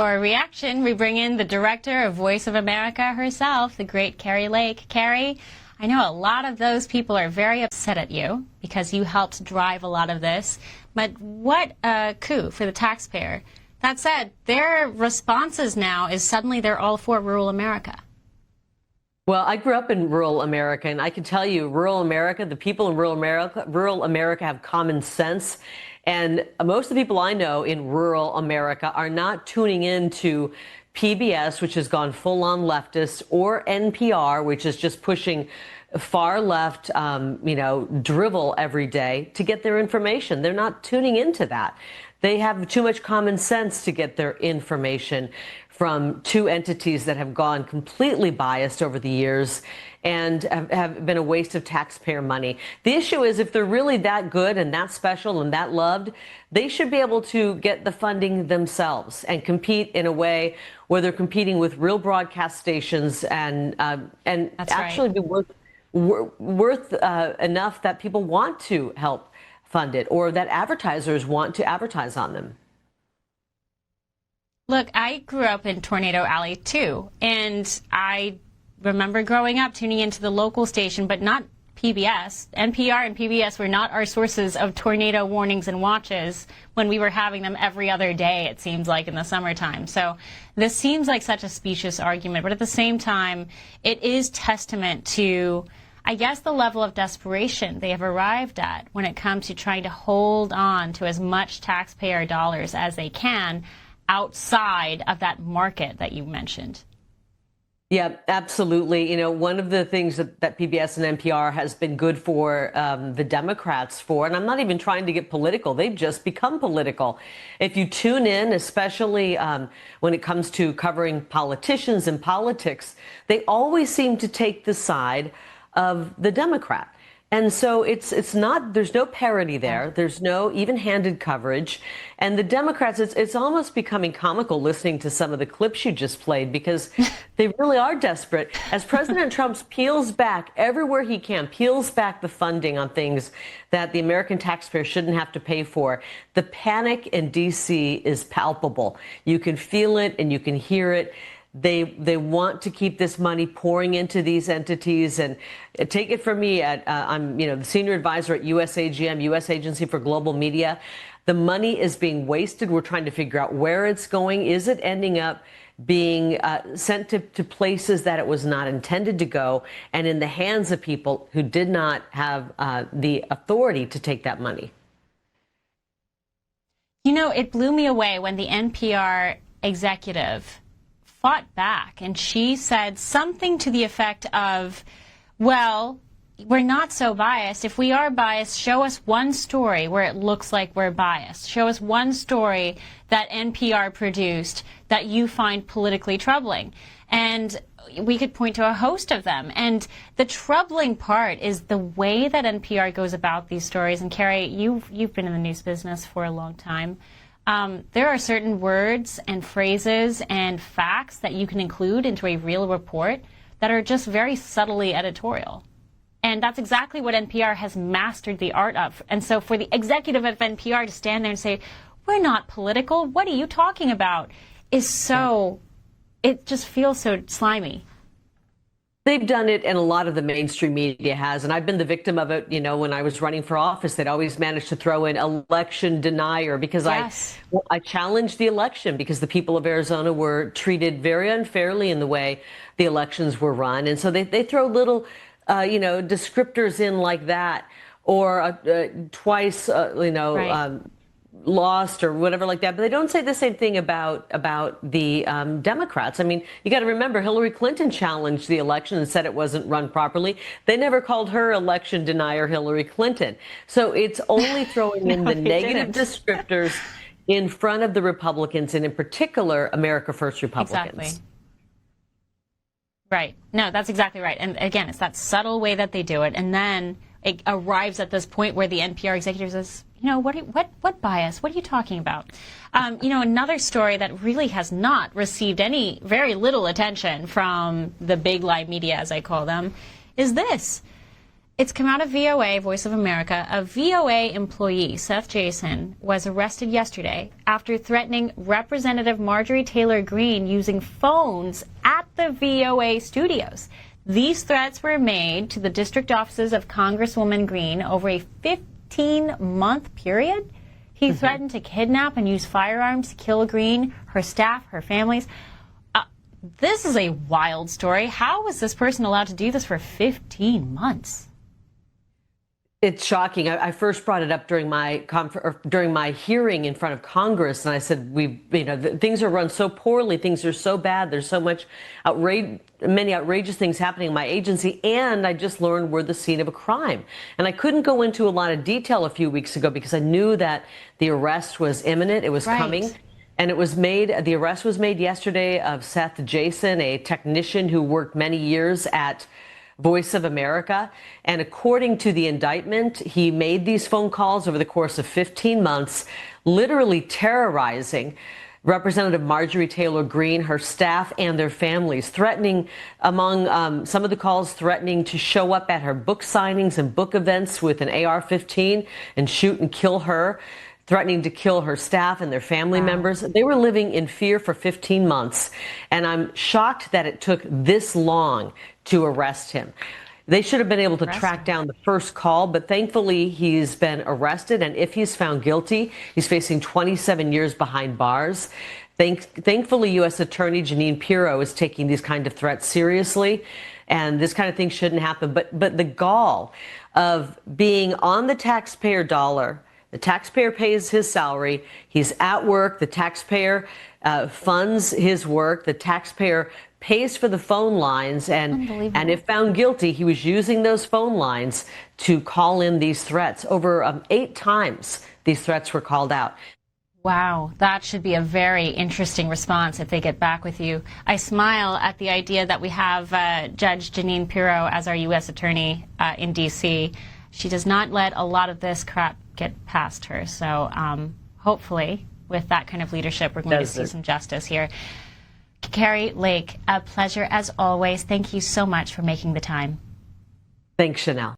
For a reaction, we bring in the director of Voice of America herself, the great Kari Lake. Kari, I know a lot of those people are very upset at you because you helped drive a lot of this, but what a coup for the taxpayer. That said, their responses now is suddenly they're all for rural America. Well, I grew up in rural America, and I can tell you, rural America, the people in rural America have common sense. And most of the people I know in rural America are not tuning in to PBS, which has gone full-on leftist, or NPR, which is just pushing far left, drivel every day to get their information. They're not tuning into that. They have too much common sense to get their information from two entities that have gone completely biased over the years and have been a waste of taxpayer money. The issue is, if they're really that good and that special and that loved, they should be able to get the funding themselves and compete in a way where they're competing with real broadcast stations and actually be worth enough that people want to help fund it, or that advertisers want to advertise on them. Look, I grew up in Tornado Alley, too, and I remember growing up tuning into the local station, but not PBS. NPR and PBS were not our sources of tornado warnings and watches when we were having them every other day, it seems like, in the summertime. So this seems like such a specious argument, but at the same time, it is testament to, I guess, the level of desperation they have arrived at when it comes to trying to hold on to as much taxpayer dollars as they can outside of that market that you mentioned. Yeah, absolutely. You know, one of the things that PBS and NPR has been good for the Democrats for, and I'm not even trying to get political, they've just become political. If you tune in, especially when it comes to covering politicians and politics, they always seem to take the side of the Democrat. And so it's not, there's no parity there. There's no even-handed coverage. And the Democrats, it's almost becoming comical listening to some of the clips you just played, because they really are desperate. As President Trump peels back everywhere he can, peels back the funding on things that the American taxpayer shouldn't have to pay for, the panic in D.C. is palpable. You can feel it and you can hear it. They want to keep this money pouring into these entities. And take it from me, I'm the senior advisor at USAGM, U.S. Agency for Global Media. The money is being wasted. We're trying to figure out where it's going. Is it ending up being sent to places that it was not intended to go, and in the hands of people who did not have the authority to take that money? You know, it blew me away when the NPR executive fought back, and she said something to the effect of, well, we're not so biased. If we are biased, show us one story where it looks like we're biased. Show us one story that NPR produced that you find politically troubling. And we could point to a host of them. And the troubling part is the way that NPR goes about these stories. And Kari, you've been in the news business for a long time. There are certain words and phrases and facts that you can include into a real report that are just very subtly editorial. And that's exactly what NPR has mastered the art of. And so for the executive of NPR to stand there and say, we're not political, what are you talking about, is so, it just feels so slimy. They've done it, and a lot of the mainstream media has, and I've been the victim of it. You know, when I was running for office, they'd always manage to throw in election denier, because yes. I challenged the election because the people of Arizona were treated very unfairly in the way the elections were run. And so they throw little, descriptors in like that, or twice, right. Lost or whatever like that, but they don't say the same thing about the Democrats. I mean, you got to remember, Hillary Clinton challenged the election and said it wasn't run properly. They never called her election denier Hillary Clinton. So it's only throwing in the negative descriptors in front of the Republicans, and in particular, America First Republicans. Exactly. Right. No, that's exactly right. And again, it's that subtle way that they do it, and then it arrives at this point where the NPR executive says, what bias? What are you talking about? Another story that really has not received very little attention from the big lie media, as I call them, is this. It's come out of VOA, Voice of America. A VOA employee, Seth Jason, was arrested yesterday after threatening Representative Marjorie Taylor Greene using phones at the VOA studios. These threats were made to the district offices of Congresswoman Greene over a 15-month period. He threatened to kidnap and use firearms to kill Greene, her staff, her families. This is a wild story. How was this person allowed to do this for 15 months? It's shocking. I first brought it up during my hearing in front of Congress, and I said, things are run so poorly, things are so bad. There's so much many outrageous things happening in my agency, and I just learned we're the scene of a crime. And I couldn't go into a lot of detail a few weeks ago because I knew that the arrest was imminent. It was coming. And the arrest was made yesterday of Seth Jason, a technician who worked many years at Voice of America. And according to the indictment, he made these phone calls over the course of 15 months, literally terrorizing Representative Marjorie Taylor Greene, her staff, and their families, threatening, among some of the calls, threatening to show up at her book signings and book events with an AR-15 and shoot and kill her, threatening to kill her staff and their family members. They were living in fear for 15 months, and I'm shocked that it took this long to arrest him. They should have been able to track down the first call, but thankfully he's been arrested, and if he's found guilty, he's facing 27 years behind bars. Thankfully, U.S. Attorney Jeanine Pirro is taking these kind of threats seriously, and this kind of thing shouldn't happen. But the gall of being on the taxpayer dollar, the taxpayer pays his salary, he's at work, the taxpayer funds his work, the taxpayer pays for the phone lines, and if found guilty, he was using those phone lines to call in these threats. Over 8 times these threats were called out. Wow, that should be a very interesting response if they get back with you. I smile at the idea that we have Judge Jeanine Pirro as our U.S. attorney in D.C. She does not let a lot of this crap get past her. So hopefully, with that kind of leadership, we're going to see some justice here. Kari Lake, a pleasure as always. Thank you so much for making the time. Thanks, Chanel.